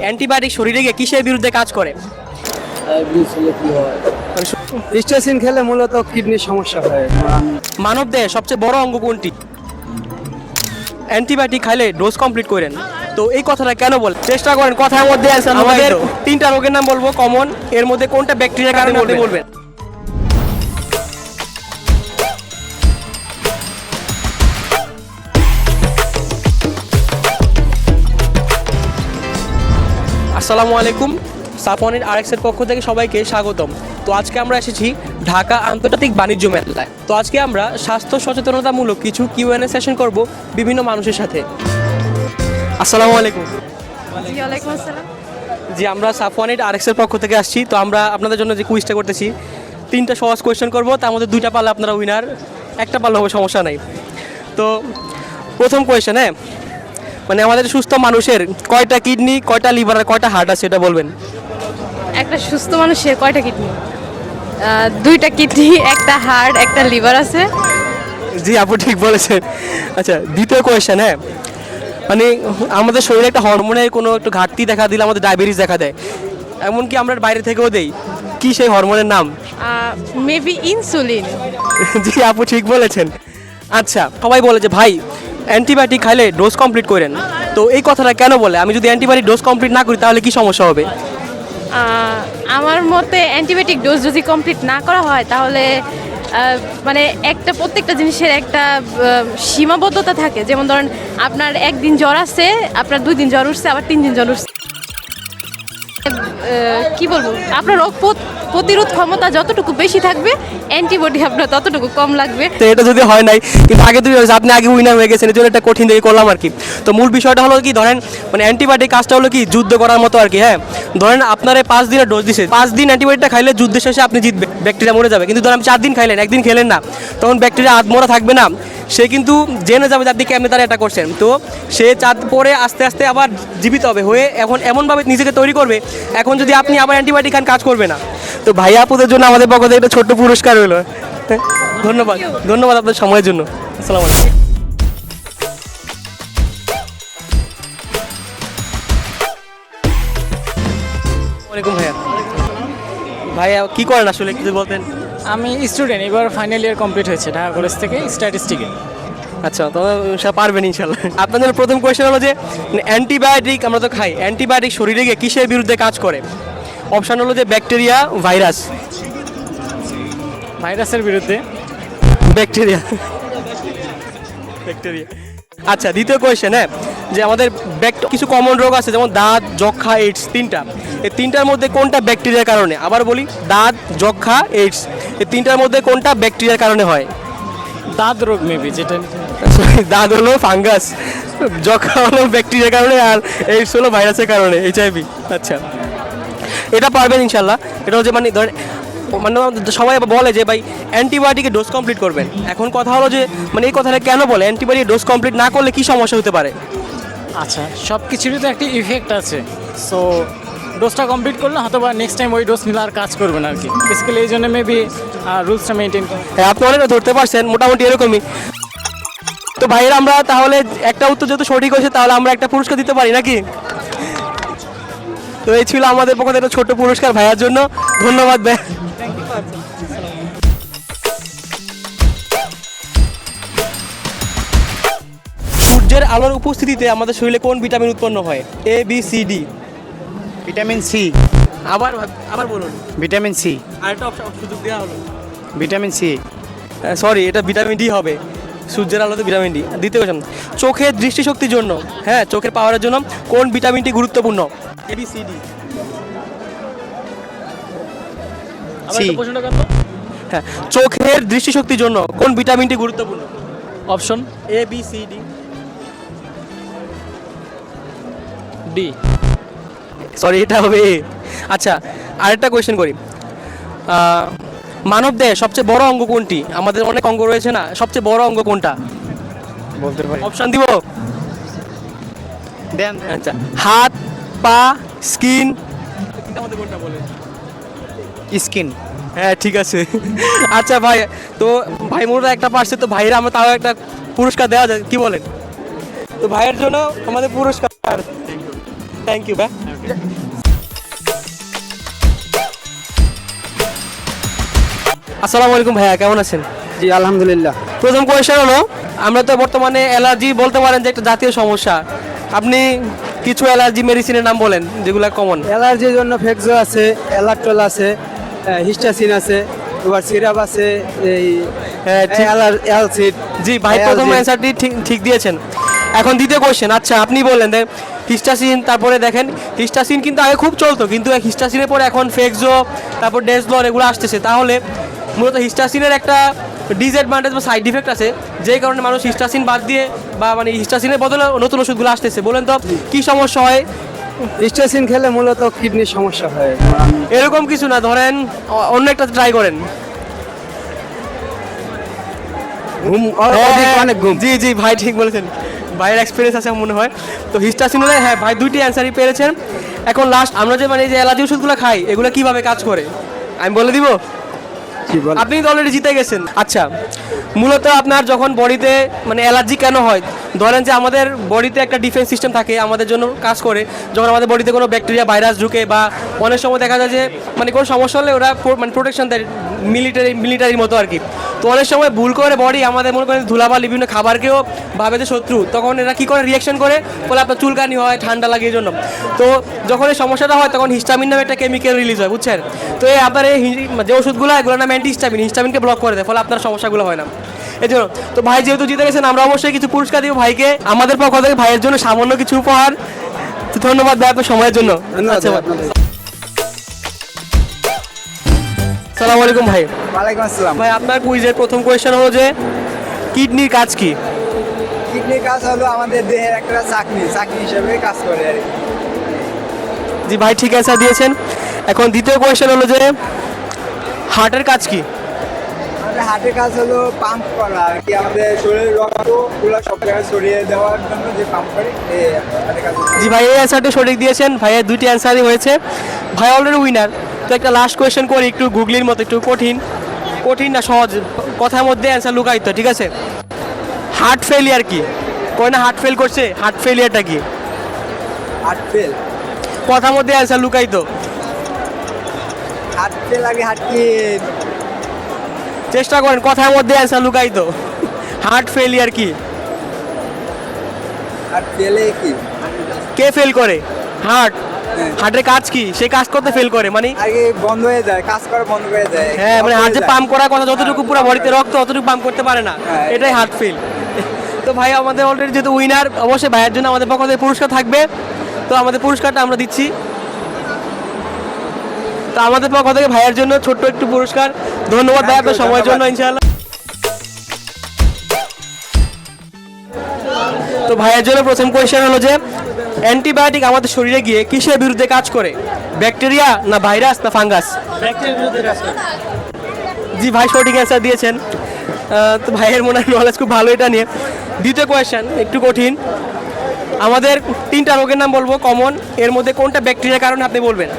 Antibiotic শরীরে গিয়ে কিসের বিরুদ্ধে কাজ করে? স্টেসিন খেলে মূলত কিডনির সমস্যা হয়। মানব দেহে সবচেয়ে বড় অঙ্গ কোনটি? অ্যান্টিবায়োটিক খাইলে ডোজ কমপ্লিট করেন। তো এই কথাটা কেন বল? চেষ্টা করেন কথার মধ্যে আমাদের 3টা রোগের নাম বলবো কমন, এর মধ্যে কোনটা ব্যাকটেরিয়ার কারণে আপনি বলবেন। আসসালামু আলাইকুম, সাফওয়ানের আরএক্সের পক্ষ থেকে সবাইকে স্বাগতম। তো আজকে আমরা এসেছি ঢাকা আন্তর্জাতিক বাণিজ্য মেলায়। তো আজকে আমরা স্বাস্থ্য সচেতনতামূলক কিছু কিউএনএ সেশন করব বিভিন্ন মানুষের সাথে। আসসালামু আলাইকুম। ওয়ালাইকুম আসসালাম। জি, আমরা সাফওয়ানের আরএক্সের পক্ষ থেকে আসছি। তো আমরা আপনাদের জন্য যে কুইজটা করতেছি, 3টা সহজ কোয়েশ্চেন করব, তার মধ্যে 2টা পারলে আপনারা উইনার, একটা পারলে হবে সমস্যা নাই। তো প্রথম কোয়েশ্চেন, হ্যাঁ, মানে আমাদের সুস্থ মানুষের কয়টা কিডনি, কয়টা লিভার আর কয়টা হার্ট আছে এটা বলবেন। একটা সুস্থ মানুষের কয়টা কিডনি? 2টা কিডনি, একটা হার্ট, একটা লিভার আছে। জি আপু ঠিক বলেছেন। আচ্ছা, দ্বিতীয় কোয়েশ্চেন, হ্যাঁ, মানে আমাদের শরীরে একটা হরমোনের কোনো একটু ঘাটতি দেখা দিলে আমাদের ডায়াবেটিস দেখা দেয়, এমনকি আমরা বাইরে থেকেও দেই, কি সেই হরমোনের নাম? Maybe insulin. জি আপু ঠিক বলেছেন। আচ্ছা, সবাই বলে যে ভাই অ্যান্টিবায়োটিক খাইলে ডোজ কমপ্লিট করেন। তো এই কথাটা কেন বলে? আমি যদি অ্যান্টিবায়োটিক ডোজ কমপ্লিট না করি তাহলে কি সমস্যা হবে? আমার মতে অ্যান্টিবায়োটিক ডোজ যদি কমপ্লিট না করা হয় তাহলে মানে প্রত্যেকটা জিনিসের একটা সীমাবদ্ধতা থাকে। যেমন ধরেন আপনার একদিন জ্বর আছে, আপনার 2 দিন জ্বর উঠছে, আবার 3 দিন জ্বর উঠছে। কি বলবো, আপনার রোগ প্রতিরোধ ক্ষমতা যতটুকু বেশি থাকবে, অ্যান্টিবডি আপনার ততটুকু কম লাগবে। তো এটা যদি হয় নাই, কিন্তু আগে দুই আপনি আগে উইনার হয়ে গেছেন, এই জন্য একটা কঠিন দিয়ে করলাম আর কি। তো মূল বিষয়টা হলো কি, ধরেন মানে অ্যান্টিবায়োটিক কাজটা হলো কি যুদ্ধ করার মতো আর কি। হ্যাঁ, ধরেন আপনারে 5 দিনের ডোজ দিছে, 5 দিন অ্যান্টিবায়োটিকটা খাইলে যুদ্ধের শেষে আপনি জিতবে, ব্যাকটেরিয়া মরে যাবে। কিন্তু ধরেন 4 দিন খাইলেন, একদিন খেলেন না, তখন ব্যাকটেরিয়া মরা থাকবে না, সে কিন্তু জেনে যাবে যে আপনি কেমনি তারা এটা করছেন। তো সে চাঁদ পরে আস্তে আস্তে আবার জীবিত হবে, হয়ে এখন এমনভাবে নিজেকে তৈরি করবে, এখন যদি আপনি আবার অ্যান্টিবায়োটিক খান কাজ করবে না। তো ভাইয়া আপুদের জন্য আমাদের পক্ষ থেকে একটা ছোট্ট পুরস্কার হলো। ধন্যবাদ, ধন্যবাদ আপনার সময়ের জন্য। আসসালামু আলাইকুম। ওয়ালাইকুম ভাইয়া। ভাইয়া কি করেন আসলে কিছু বলতেন? আমি স্টুডেন্ট, এবার ফাইনাল ইয়ার কমপ্লিট হয়েছে ঢাকা কলেজ থেকে স্ট্যাটিস্টিকে। আচ্ছা, তো সে পারবেন ইনশাল্লাহ। আপনাদের প্রথম কোয়েশ্চেন হলো যে অ্যান্টিবায়োটিক আমরা তো খাই, অ্যান্টিবায়োটিক শরীরে গিয়ে কিসের বিরুদ্ধে কাজ করে? অপশান হলো যে ব্যাকটেরিয়া, ভাইরাস। ভাইরাসের বিরুদ্ধে। Bacteria, bacteria. আচ্ছা, দ্বিতীয় কোয়েশ্চেন, হ্যাঁ, যে আমাদের কিছু কমন রোগ আছে যেমন দাঁত, যক্ষা, এইডস, 3টা। এই 3টার মধ্যে কোনটা ব্যাকটেরিয়ার কারণে? আবার বলি, দাঁত, যক্ষা, এইডস, এই 3টার মধ্যে কোনটা ব্যাকটেরিয়ার কারণে হয়? দাঁত রোগ মেবি, যেটা দাঁত হলো ফাঙ্গাস, যক্ষা হলো ব্যাকটেরিয়ার কারণে, আর এইডস হলো ভাইরাসের কারণে, এইচআইভি। আচ্ছা, এটা পারবেন ইনশাল্লাহ। এটা হচ্ছে মানে ধরেন মানে সবাই বলে যে ভাই অ্যান্টিবায়োটিকের ডোজ কমপ্লিট করবেন। এখন কথা হলো যে মানে এই কথাটা কেন বলে, অ্যান্টিবায়োটিক ডোজ কমপ্লিট না করলে কি সমস্যা হতে পারে? আচ্ছা, সব কিছুরই তো একটা ইফেক্ট আছে। সো ডোজটা কমপ্লিট করলে হয়তো বা নেক্সট টাইম ওই ডোজ নিলে আর কাজ করবে না আর কি। বেসিক্যালি এই জন্য মেবি রুলসটা মেনটেন করে। হ্যাঁ, আপনি অনেকটা ধরতে পারছেন, মোটামুটি এরকমই। তো ভাইয়ের আমরা তাহলে একটা উত্তর যেহেতু সঠিক হয়েছে, তাহলে আমরা একটা পুরস্কার দিতে পারি নাকি? তো এই ছিল আমাদের পক্ষ থেকে একটা ছোট্ট পুরস্কার ভাইয়ার জন্য। ধন্যবাদ ভাই। সূর্যের আলোর উপস্থিতিতে আমাদের শরীরে কোন ভিটামিন উৎপন্ন হয়? A, B, C, D. Vitamin C. আবার আবার বলুন। Vitamin C. আরেকটা সুযোগ দেওয়া হলো। Vitamin C. সরি, এটা ভিটামিন ডি হবে। সূর্যের আলোতে ভিটামিন ডি। দ্বিতীয় কোশ্চেন, চোখের দৃষ্টিশক্তির জন্য, হ্যাঁ, চোখের পাওয়ারের জন্য কোন ভিটামিনটি গুরুত্বপূর্ণ? A, B, C, D. C. হ্যাঁ, চোখের দৃষ্টিশক্তির জন্য কোন ভিটামিনটি গুরুত্বপূর্ণ? Option A, B, C, D. D. Sorry, এটা হবে এ। আচ্ছা, আরেকটা কোয়েশ্চেন করি। মানব দেহে সবচেয়ে বড় অঙ্গ কোনটি? আমাদের অনেক অঙ্গ রয়েছে না, সবচেয়ে বড় অঙ্গ কোনটা? বলতে পারি। অপশন দিব? দেন। আচ্ছা, হাত, পা, স্কিন। স্কিন। হ্যাঁ ঠিক আছে। আচ্ছা ভাই, তো ভাই মোরা একটা পারছে, তো ভাইরা আমরা তাও একটা পুরস্কার দেওয়া যায়, কি বলেন? তো ভাইয়ের জন্য আমাদের পুরস্কার। থ্যাংক ইউ ভাই। আসসালামু আলাইকুম ভাইয়া, কেমন আছেন? জি আলহামদুলিল্লাহ। প্রথম কোয়েশ্চেন হলো, আমরা তো বর্তমানে অ্যালার্জি বলতে পারেন যে একটা জাতীয় সমস্যা। আপনি কিছু অ্যালার্জি মেডিসিনের নাম বলেন যেগুলো কমন। অ্যালার্জির জন্য ফেক্সো আছে, অ্যালার্টল আছে, হিস্টাসিন আছে, এবার সিরাপ আছে, এই হ্যাঁ, ঠিক। অ্যালসিড। জি ভাই, প্রথম অ্যান্সারটি ঠিক দিয়েছেন। এখন দ্বিতীয় কোয়েশ্চেন, আচ্ছা আপনি বললেন যে হিস্টাসিন, তারপরে দেখেন হিস্টাসিন কিন্তু আগে খুব চলতো, কিন্তু হিস্টাসিনের পরে এখন ফেক্সো, তারপর ডেসলর এগুলো আসতেছে। তাহলে মূলত হিস্টাসিনের একটা ডিসঅ্যাডভান্টেজ বা সাইড ইফেক্ট আছে, যেই কারণে মানুষ হিস্টাসিন বাদ দিয়ে বা মানে হিস্টাসিনের বদলে নতুন ওষুধগুলো আসতেছে। বলেন তো কি সমস্যা হয়? হিস্টাসিন খেলে মূলত কিডনির সমস্যা হয়। এরকম কিছু না, ধরেন অন্য একটা ট্রাই করেন। ঘুম, অনেক ঘুম। জি জি ভাই, ঠিক বলেছেন, ভাইয়ের এক্সপিরিয়েন্স আছে মনে হয়। তো হিস্টাসিন হলে হ্যাঁ ভাই, দুইটি অ্যান্সারই পেরেছেন। এখন লাস্ট, আমরা যে মানে যে অ্যালার্জি ওষুধগুলো খাই, এগুলো কিভাবে কাজ করে আমি বলে দিব। কি বল? আপনি তো অলরেডি জিতে গেছেন। আচ্ছা, মূলত আপনার যখন বডিতে মানে অ্যালার্জি কেন হয়, ধরেন যে আমাদের বডিতে একটা ডিফেন্স সিস্টেম থাকে, আমাদের জন্য কাজ করে। যখন আমাদের বডিতে কোনো ব্যাকটেরিয়া ভাইরাস ঢুকে বা অনেক সময় দেখা যায় যে মানে কোনো সমস্যা হলে ওরা মানে প্রোটেকশন দেয়, মিলিটারির মতো আর কি। তো অনেক সময় ভুল করে বডি আমাদের মনে করেন ধুলাবালি বিভিন্ন খাবারকেও ভাবে যে শত্রু, তখন এরা কী করে রিয়াকশন করে, বলে আপনার চুলকানি হয়, ঠান্ডা লাগে এই জন্য। তো যখন এই সমস্যাটা হয় তখন হিস্টামিন নামে একটা কেমিক্যাল রিলিজ হয়, বুঝছেন। তো এই আপনার এই যে ওষুধগুলো, এগুলোর নাম অ্যান্টিহিস্টামিন, হিস্টামিনকে ব্লক করে দেয়, ফলে আপনার সমস্যাগুলো হয় না এই জন্য। তো ভাই যেহেতু জিতে গেছেন, আমরা অবশ্যই কিছু পুরস্কার দিব ভাইকে। আমাদের পক্ষ থেকে ভাইয়ের জন্য সামান্য কিছু উপহার। তো ধন্যবাদ ভাই আপনার সময়ের জন্য। ধন্যবাদ আচ্ছা ভাই। আপনাদের। আসসালামু আলাইকুম ভাই। ওয়ালাইকুম আসসালাম। ভাই আপনার কুইজের প্রথম কোয়েশ্চেন হলো যে কিডনির কাজ কি? কিডনির কাজ হলো আমাদের দেহের একটা চাকনি হিসেবে কাজ করে আর কি। জি ভাই, ঠিক অ্যান্সার দিয়েছেন। এখন দ্বিতীয় কোয়েশ্চেন হলো যে হার্টের কাজ কি? আমাদের হার্টের কাজ হলো পাম্প করা আর কি, আমাদের শরীরের রক্তগুলো সব জায়গায় ছড়িয়ে দেওয়ার জন্য যে পাম্প করে, এই হার্টের কাজ। জি ভাই, এই অ্যান্সারটি সঠিক দিয়েছেন। ভাইয়ের দুইটি অ্যান্সারই হয়েছে, ভাই অলরেডি উইনার। তো একটা লাস্ট কোয়েশ্চেন করি, একটু গুগলির মতো, একটু কঠিন না সহজ, কথার মধ্যে অ্যান্সার লুকায়িত, ঠিক আছে। হার্ট ফেলিয়ার কি? কয় না হার্ট ফেল করছে, হার্ট ফেলিয়ারটা কি? হার্ট ফেল, কথার মধ্যে অ্যান্সার লুকায়িত। হার্ট ফেল আগে হার্ট কি? চেষ্টা করেন, কথার মধ্যে অ্যান্সার লুকায়িত। হার্ট ফেলিয়ার কি? হার্ট ফেলে কি? কে ফেল করে? হার্ট। হার্টের কাজ কি? সে কাজ করতে ফেল করে মানে আগে বন্ধ হয়ে যায়, কাজ করা বন্ধ হয়ে যায়। হ্যাঁ, মানে হার্ট যে যায়। পাম্প করার কথা, যতটুকু পুরো বডিতে রক্ত অতটুকু পাম্প করতে পারে না, হ্যাঁ, এটাই হার্ট ফেল। তো ভাই আমাদের অলরেডি যেহেতু উইনার, অবশ্যই ভাইয়ের জন্য আমাদের পক্ষ থেকে পুরস্কার থাকবে। তো আমাদের পুরস্কারটা আমরা দিচ্ছি। তো আমাদের পক্ষ থেকে ভাইয়ের জন্য ছোট্ট একটু পুরস্কার। ধন্যবাদ ভাই আপনার সময়ের জন্য, ইনশাআল্লাহ। তো ভাইয়ের জন্য প্রথম কোয়েশ্চেন হলো যে অ্যান্টিবায়োটিক আমাদের শরীরে গিয়ে কিসের বিরুদ্ধে কাজ করে? ব্যাকটেরিয়া না ভাইরাস না ফাঙ্গাস? জি ভাই, সঠিক অ্যান্সার দিয়েছেন। তো ভাইয়ের মনে হয় নলেজ খুব ভালো এটা নিয়ে। দ্বিতীয় কোয়েশ্চেন একটু কঠিন। আমাদের 3টা রোগের নাম বলবো কমন, এর মধ্যে কোনটা ব্যাকটেরিয়ার কারণে আপনি বলবেন।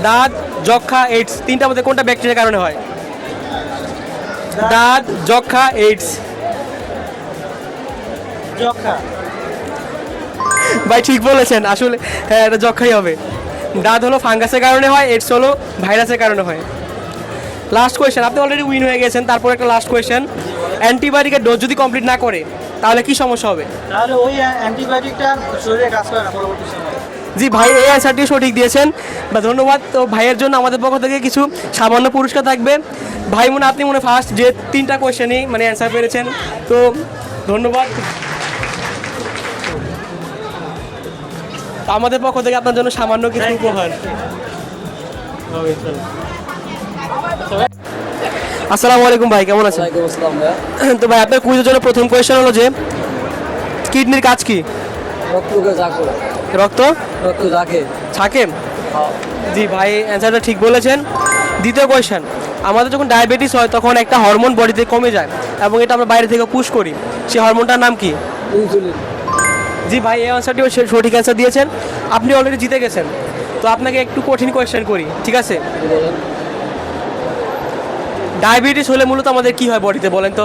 দাঁত, যক্ষা, এইডস, 3টার মধ্যে কোনটা ব্যাকটেরিয়ার কারণে হয়? দাঁত, যক্ষা, এইডস। যক্ষা। ভাই ঠিক বলেছেন, আসলে হ্যাঁ এটা যক্ষাই হবে। দাঁত হলো ফাঙ্গাসের কারণে হয়, এইডস হলো ভাইরাসের কারণে হয়। লাস্ট কোয়েশ্চেন, আপনি অলরেডি উইন হয়ে গেছেন। তারপর একটা লাস্ট কোয়েশ্চেন, অ্যান্টিবায়োটিকের ডোজ যদি কমপ্লিট না করে তাহলে কি সমস্যা হবে? তাহলে ওই অ্যান্টিবায়োটিকটা শরীরে কাজ করে না পরবর্তী সময়ে। জি ভাই, এই অ্যান্সারটি সঠিক দিয়েছেন বা ধন্যবাদ। তো ভাইয়ের জন্য আমাদের পক্ষ থেকে কিছু সামান্য পুরস্কার থাকবে। ভাই আপনি মনে ফার্স্ট যে 3টা কোয়েশ্চেনই মানে অ্যান্সার পেরেছেন, তো ধন্যবাদ। তো আমাদের পক্ষ থেকে আপনার জন্য সামান্য কিছু উপহার। আসসালামু আলাইকুম ভাই, কেমন আছেন? তো ভাই আপনার কুইজের জন্য প্রথম কোয়েশ্চেন হলো যে কিডনির কাজ কি? রক্ত থাকে। জি ভাই, অ্যান্সারটা ঠিক বলেছেন। দ্বিতীয় কোয়েশ্চেন, আমাদের যখন ডায়াবেটিস হয় তখন একটা হরমোন বডিতে কমে যায় এবং এটা আমরা বাইরে থেকে পুশ করি, সেই হরমোনটার নাম কি? ইনসুলিন। জি ভাই, এই অ্যান্সারটিও সঠিক অ্যান্সার দিয়েছেন। আপনি অলরেডি জিতে গেছেন। তো আপনাকে একটু কঠিন কোয়েশ্চেন করি, ঠিক আছে। ডায়াবেটিস হলে মূলত আমাদের কি হয় বডিতে বলেন তো?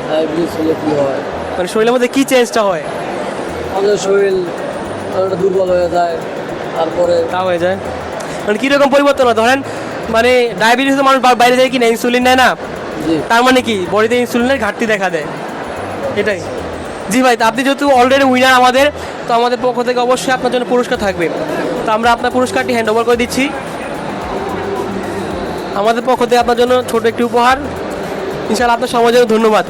ডায়াবেটিস হলে কি হয়? মানে শরীরের মধ্যে কি চেঞ্জটা হয়? আমাদের শরীর ওটা দুর্বল হয়ে যায়, তারপরে তা হয়ে যায়। মানে কীরকম পরিবর্তন হয় ধরেন, মানে ডায়াবেটিস মানুষ বাইরে যায় কি না, ইনসুলিন নেয় না, জি তার মানে কি বডিতে ইনসুলিনের ঘাটতি দেখা দেয়, এটাই। জি ভাই, তো আপনি যেহেতু অলরেডি উইনার আমাদের, তো আমাদের পক্ষ থেকে অবশ্যই আপনার জন্য পুরস্কার থাকবে। তো আমরা আপনার পুরস্কারটি হ্যান্ড ওভার করে দিচ্ছি। আমাদের পক্ষ থেকে আপনার জন্য ছোট একটি উপহার। ইনশাআল্লাহ আপনার সমাজের ধন্যবাদ।